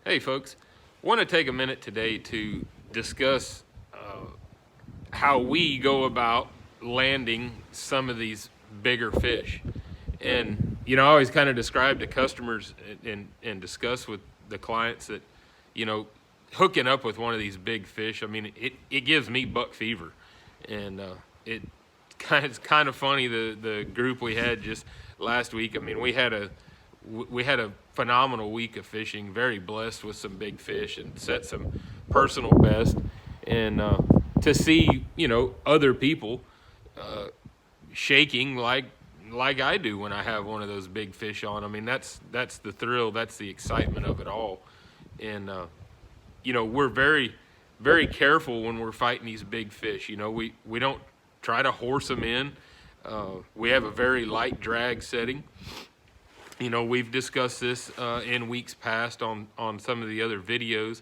Hey folks, want to take a minute today to discuss how we go about landing some of these bigger fish. And, I always kind of describe to customers and discuss with the clients that, you know, hooking up with one of these big fish, I mean, it gives me buck fever. And it's kind of funny, the group we had just last week. I mean, we had a phenomenal week of fishing, very blessed with some big fish and set some personal best. And to see, other people shaking like I do when I have one of those big fish on. I mean, that's the thrill, that's the excitement of it all. And we're very, very careful when we're fighting these big fish. We don't try to horse them in. We have a very light drag setting. We've discussed this in weeks past on some of the other videos,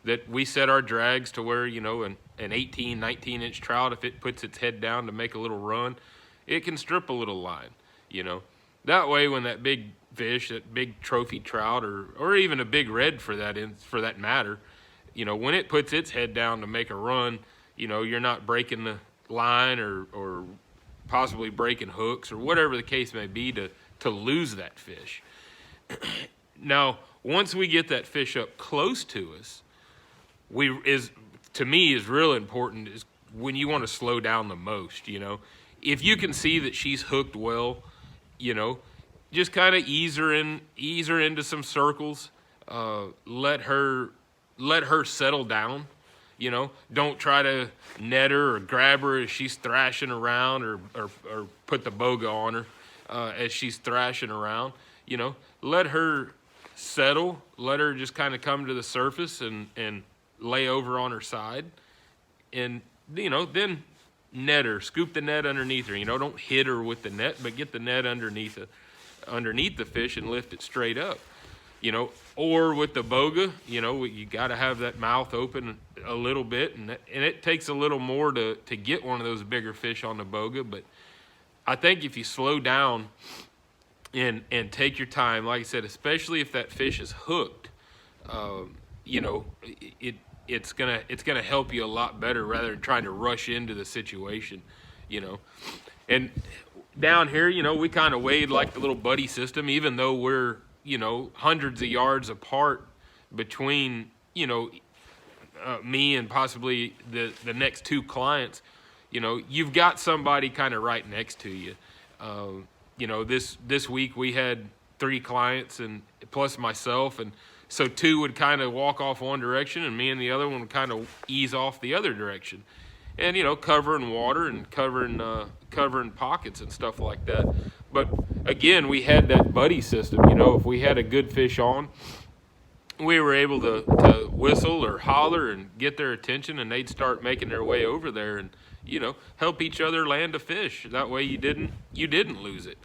that we set our drags to where, an 18, 19-inch trout, if it puts its head down to make a little run, it can strip a little line, That way, when that big fish, that big trophy trout, or even a big red for that matter, when it puts its head down to make a run, you're not breaking the line or possibly breaking hooks or whatever the case may be to lose that fish. Now, once we get that fish up close to us, to me is real important is when you want to slow down the most. If you can see that she's hooked well, just kind of ease her into some circles. Let her settle down. Don't try to net her or grab her as she's thrashing around, or put the boga on her as she's thrashing around. Let her settle. Let her just kind of come to the surface and lay over on her side. And, then net her. Scoop the net underneath her. Don't hit her with the net, but get the net underneath the fish and lift it straight up. Or with the boga, you got to have that mouth open a little bit, and it takes a little more to get one of those bigger fish on the boga. But I think if you slow down and take your time, like I said, especially if that fish is hooked, it's gonna help you a lot better rather than trying to rush into the situation, And down here, we kind of wade like the little buddy system, even though we're hundreds of yards apart between, me and possibly the next two clients. You've got somebody kind of right next to you. This week we had 3 clients and plus myself, and so 2 would kind of walk off one direction, and me and the other one would kind of ease off the other direction, and covering water and covering pockets and stuff like that. But again, we had that buddy system. If we had a good fish on, we were able to whistle or holler and get their attention, and they'd start making their way over there and help each other land a fish. That way you didn't lose it.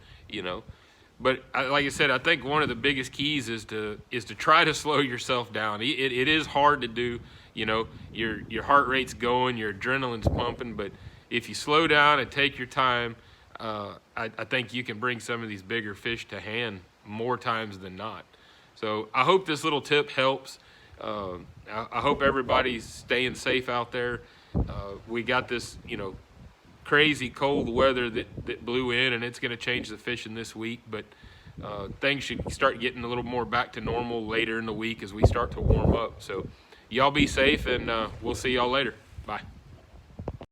But like I said, I think one of the biggest keys is to try to slow yourself down. It is hard to do. Your heart rate's going, your adrenaline's pumping, but if you slow down and take your time, I think you can bring some of these bigger fish to hand more times than not. So I hope this little tip helps. I hope everybody's staying safe out there. We got this, crazy cold weather that blew in, and it's going to change the fishing this week. But things should start getting a little more back to normal later in the week as we start to warm up. So y'all be safe, and we'll see y'all later. Bye.